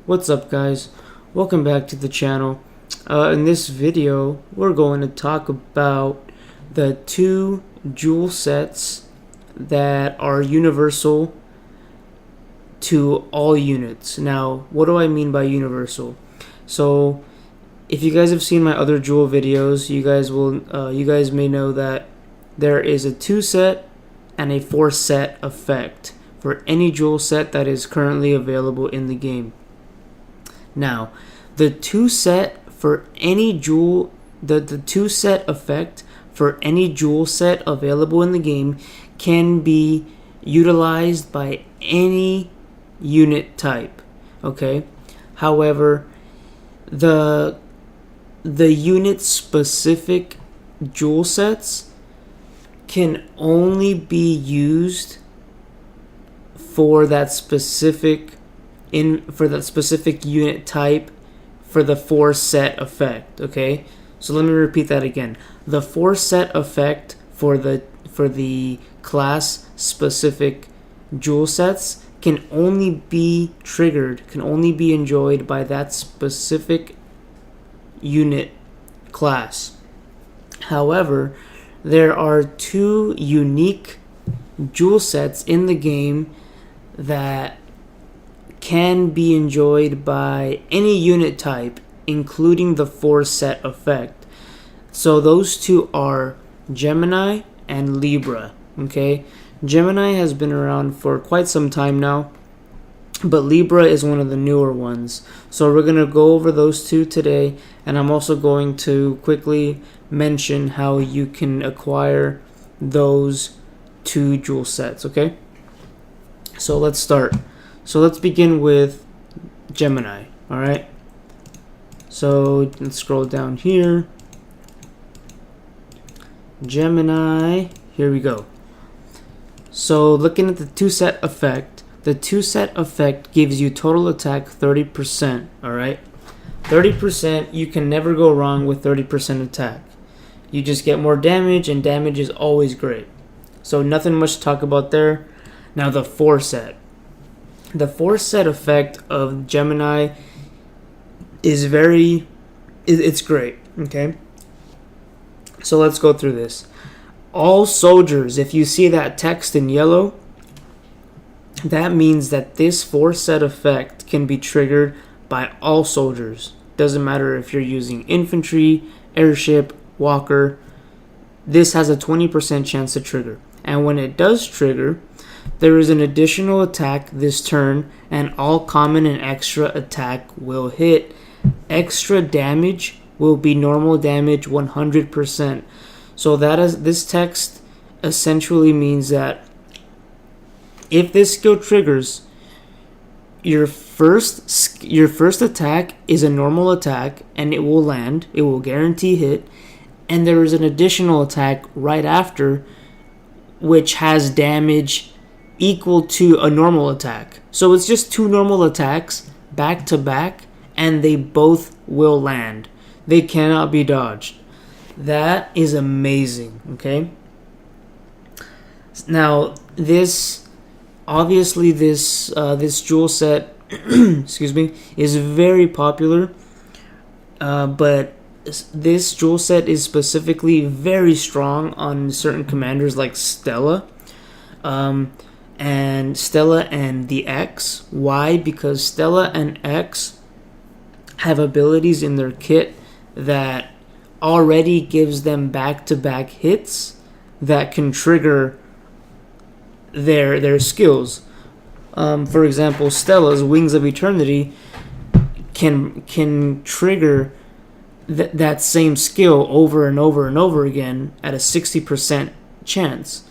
What's up, guys? Welcome back to the channel. In this video we're going to talk about the two jewel sets that are universal to all units. Now, what do I mean by universal? So if you guys have seen my other jewel videos, you guys may know that there is a 2 set and a 4 set effect for any jewel set that is currently available in the game. Now, the 2 set for any jewel, the 2 set effect for any jewel set available in the game can be utilized by any unit type. Okay. However, the unit specific jewel sets can only be used for that specific unit type for the 4 set effect. Okay, so let me repeat that again. The 4 set effect for the class specific jewel sets can only be enjoyed by that specific unit class. However, there are 2 unique jewel sets in the game that can be enjoyed by any unit type, including the 4 set effect. So those 2 are Gemini and Libra. Okay, Gemini has been around for quite some time now, but Libra is one of the newer ones. So we're going to go over those 2 today, and I'm also going to quickly mention how you can acquire those 2 jewel sets. Okay, so let's start. So let's begin with Gemini. Alright, so let's scroll down here. Gemini, here we go. So looking at the 2 set effect, the 2 set effect gives you total attack 30%. Alright, 30%, you can never go wrong with 30% attack. You just get more damage, and damage is always great. So nothing much to talk about there. Now the 4 set. The 4 set effect of Gemini is it's great. Okay, so let's go through this. All soldiers, if you see that text in yellow, that means that this 4 set effect can be triggered by all soldiers. Doesn't matter if you're using infantry, airship, walker. This has a 20% chance to trigger. And when it does trigger, there is an additional attack this turn, and all common and extra attack will hit. Extra damage will be normal damage 100%. So this text essentially means that if this skill triggers, your first attack is a normal attack, and it will land. It will guarantee hit, and there is an additional attack right after, which has damage equal to a normal attack. So it's just 2 normal attacks back to back, and they both will land. They cannot be dodged. That is amazing. Okay, now this jewel set excuse me, is very popular, but this jewel set is specifically very strong on certain commanders like Stella and the X. Why? Because Stella and X have abilities in their kit that already gives them back-to-back hits that can trigger their skills. For example, Stella's Wings of Eternity can trigger that same skill over and over and over again at a 60% chance.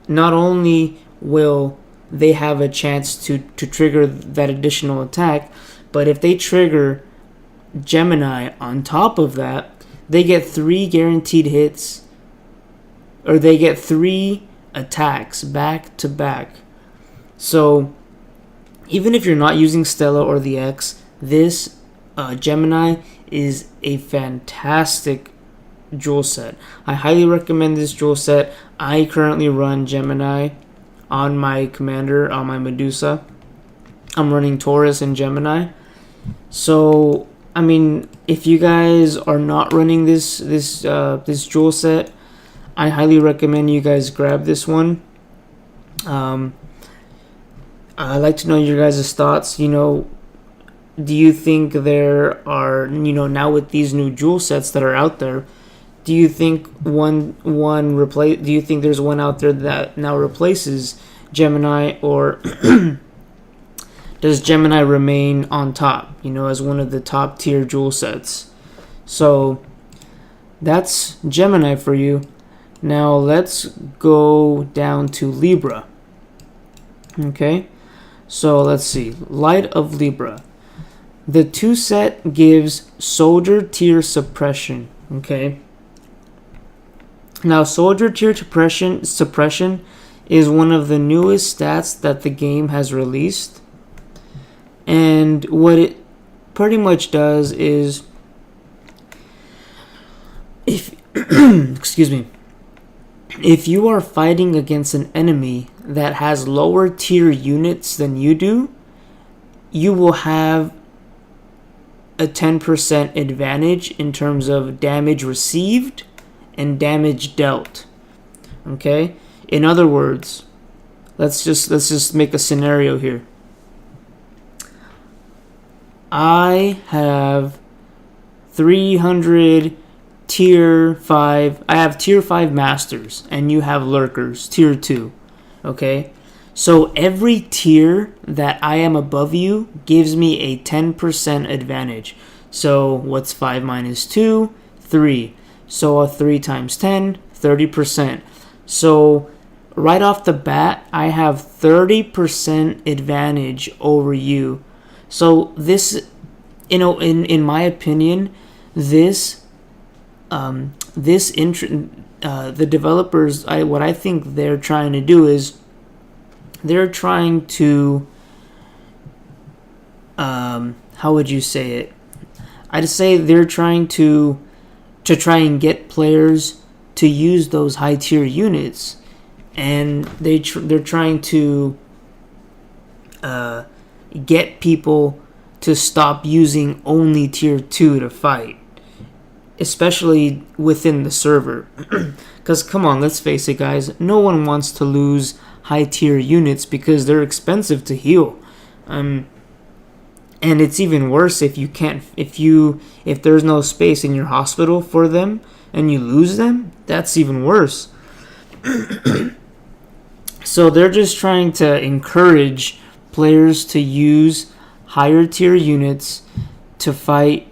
Not only will they have a chance to trigger that additional attack, but if they trigger Gemini on top of that, they get 3 guaranteed hits, or they get 3 attacks back to back. So even if you're not using Stella or the X, this Gemini is a fantastic jewel set. I highly recommend this jewel set. I currently run Gemini on my commander, on my Medusa. I'm running Taurus and Gemini, So I mean, if you guys are not running this jewel set, I highly recommend you guys grab this one. Um, I'd like to know your guys' thoughts. Do you think there are, now with these new jewel sets that are out there, do you think one replace? Do you think there's one out there that now replaces Gemini, or does Gemini remain on top? As one of the top tier jewel sets. So that's Gemini for you. Now let's go down to Libra. Okay, so let's see. Light of Libra. The 2 set gives soldier tier suppression. Okay. Now, soldier tier suppression is one of the newest stats that the game has released. And what it pretty much does is, if excuse me, if you are fighting against an enemy that has lower tier units than you do, you will have a 10% advantage in terms of damage received and damage dealt. Okay? In other words, let's just make a scenario here. I have 300 tier 5. I have tier 5 masters, and you have lurkers, tier 2. Okay? So every tier that I am above you gives me a 10% advantage. So what's 5 minus 2? 3. So a 3 times 10, 30%. So right off the bat, I have 30% advantage over you. So this, in my opinion, the developers, what I think they're trying to do is they're trying to, how would you say it? I'd say they're trying to try and get players to use those high tier units, and they're trying to get people to stop using only tier 2 to fight, especially within the server. Because come on, let's face it, guys, no one wants to lose high tier units because they're expensive to heal. And it's even worse if there's no space in your hospital for them and you lose them. That's even worse. So they're just trying to encourage players to use higher tier units to fight,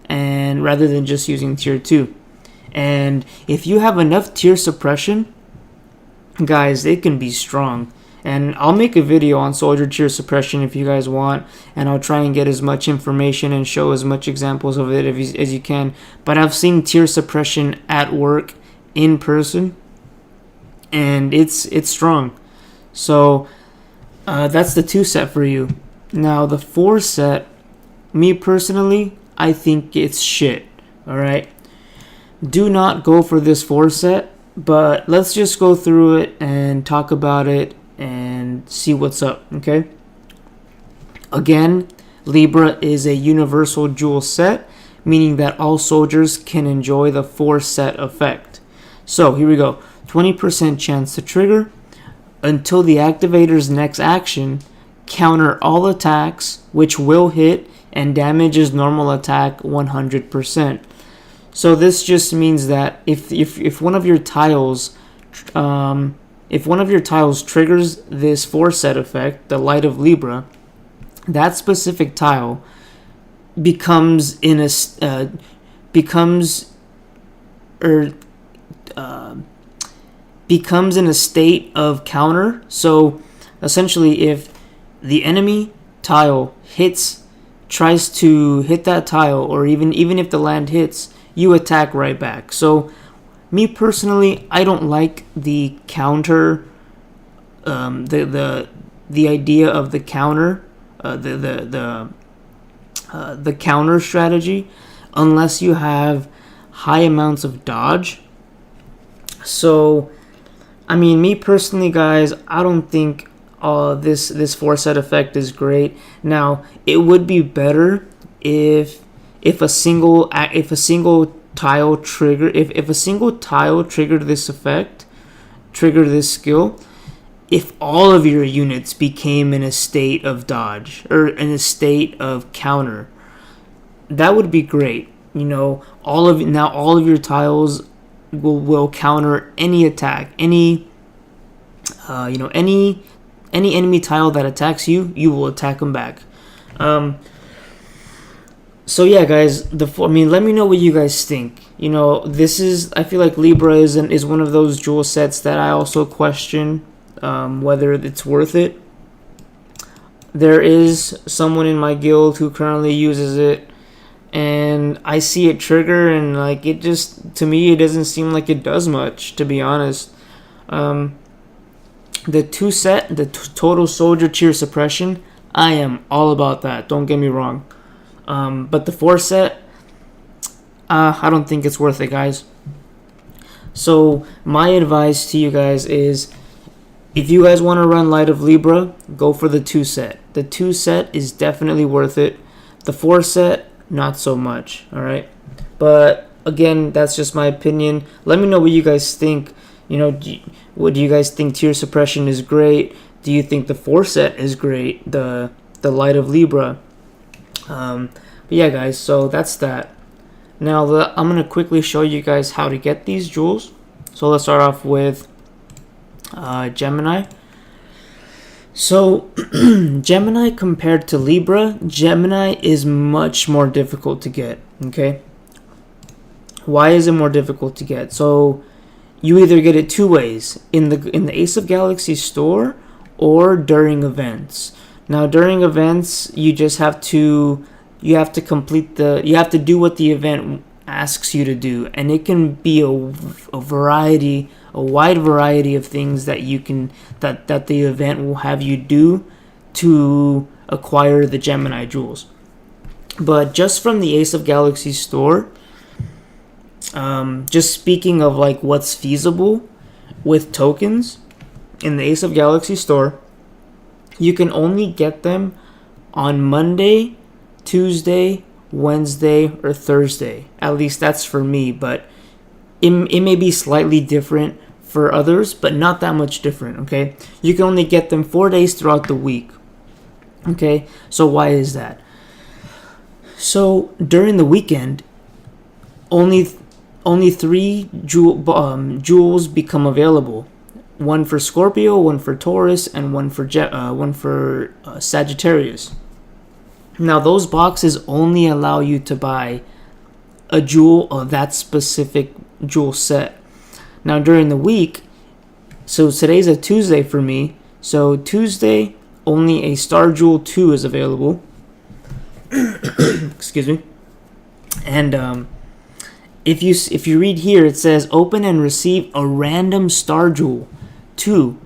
and rather than just using tier 2. And if you have enough tier suppression, guys, it can be strong. And I'll make a video on soldier tier suppression if you guys want, and I'll try and get as much information and show as much examples of it as you can. But I've seen tier suppression at work in person, and it's strong. So that's the 2 set for you. Now the 4 set, me personally, I think it's shit. Alright, do not go for this 4 set, but let's just go through it and talk about it and see what's up. Okay, again, Libra is a universal jewel set, meaning that all soldiers can enjoy the 4 set effect. So here we go. 20% chance to trigger. Until the activator's next action, counter all attacks which will hit and damages normal attack 100%. So this just means that if one of your tiles triggers this 4 set effect, the Light of Libra, that specific tile becomes in a state of counter. So essentially, if the enemy tile tries to hit that tile, or even if the land hits, you attack right back. So me personally, I don't like the counter, the idea of the counter, the counter strategy, unless you have high amounts of dodge. So, I mean, me personally, guys, I don't think This four set effect is great. Now it would be better if a single tile trigger if a single tile triggered this effect, triggered this skill, if all of your units became in a state of dodge or in a state of counter. That would be great. All of your tiles will counter any attack, any enemy tile that attacks you, you will attack them back. So yeah, guys, let me know what you guys think. I feel like Libra is one of those jewel sets that I also question whether it's worth it. There is someone in my guild who currently uses it, and I see it trigger, and to me, it doesn't seem like it does much, to be honest. The total soldier tier suppression, I am all about that. Don't get me wrong. But the 4 set, I don't think it's worth it, guys. So my advice to you guys is, if you guys want to run Light of Libra, go for the 2 set. The 2 set is definitely worth it. The 4 set, not so much. All right. But again, that's just my opinion. Let me know what you guys think. What do you guys think? Tier suppression is great. Do you think the 4 set is great? The Light of Libra. But yeah, guys, so that's that. Now I'm going to quickly show you guys how to get these jewels. So let's start off with Gemini. So Gemini compared to Libra, Gemini is much more difficult to get, okay? Why is it more difficult to get? So you either get it 2 ways, in the Ace of Galaxies store or during events. Now during events, you have to do what the event asks you to do, and it can be a wide variety of things that that the event will have you do to acquire the Gemini jewels. But just from the Ace of Galaxies store, just speaking of what's feasible with tokens in the Ace of Galaxies store, you can only get them on Monday, Tuesday, Wednesday, or Thursday. At least that's for me, but it may be slightly different for others, but not that much different, okay? You can only get them 4 days throughout the week, okay? So why is that? So during the weekend, only 3 jewels become available. 1 for Scorpio, 1 for Taurus, and 1 for Sagittarius. Now those boxes only allow you to buy a jewel of that specific jewel set. Now during the week, so today's a Tuesday for me, so Tuesday only a Star Jewel 2 is available. Excuse me. And if you read here, it says open and receive a random Star Jewel 2.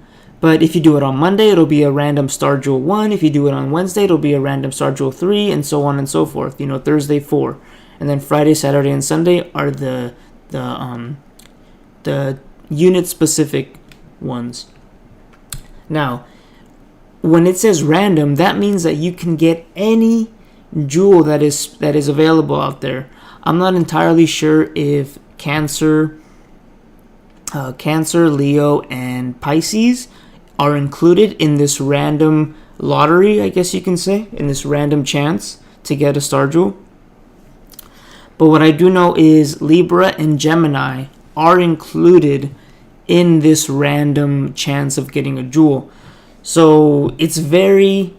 But if you do it on Monday, it'll be a random Star Jewel 1. If you do it on Wednesday, it'll be a random Star Jewel 3, and so on and so forth. Thursday 4. And then Friday, Saturday, and Sunday are the unit specific ones. Now, when it says random, that means that you can get any jewel that is available out there. I'm not entirely sure if Cancer, Leo, and Pisces are included in this random lottery, I guess you can say, in this random chance to get a Star Jewel. But what I do know is Libra and Gemini are included in this random chance of getting a jewel. So it's very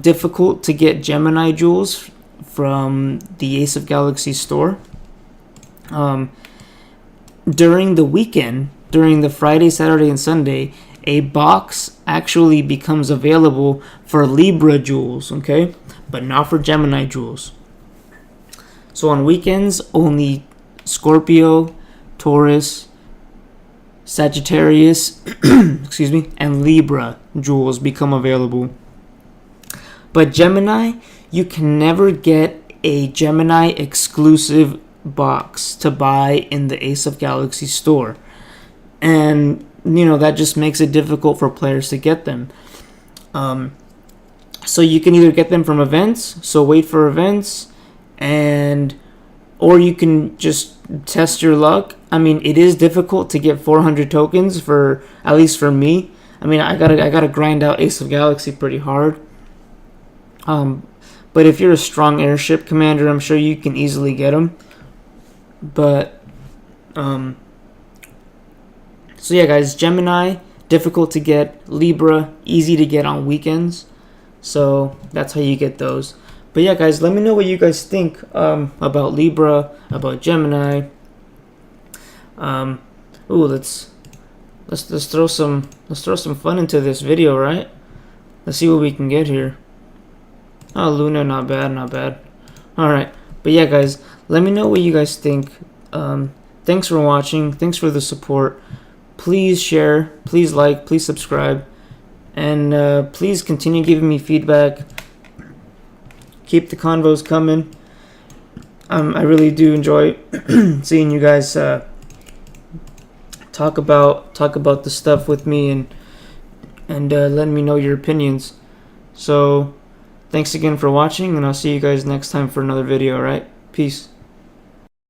difficult to get Gemini jewels from the Ace of Galaxies store. During the weekend, during the Friday, Saturday, and Sunday, a box actually becomes available for Libra jewels, okay? But not for Gemini jewels. So on weekends, only Scorpio, Taurus, Sagittarius, excuse me, and Libra jewels become available. But Gemini, you can never get a Gemini exclusive box to buy in the Ace of Galaxies store. And that just makes it difficult for players to get them. So you can either get them from events, so wait for events, or you can just test your luck. I mean, it is difficult to get 400 tokens at least for me. I mean, I gotta grind out Ace of Galaxy pretty hard. But if you're a strong airship commander, I'm sure you can easily get them. But so yeah, guys, Gemini, difficult to get. Libra, easy to get on weekends. So that's how you get those. But yeah, guys, let me know what you guys think about Libra, about Gemini. Let's throw some fun into this video, right? Let's see what we can get here. Oh, Luna, not bad, not bad. All right, but yeah, guys, let me know what you guys think. Thanks for watching. Thanks for the support. Please share. Please like. Please subscribe. And please continue giving me feedback. Keep the convos coming. I really do enjoy seeing you guys talk about the stuff with me and letting me know your opinions. So thanks again for watching, and I'll see you guys next time for another video. All right, peace.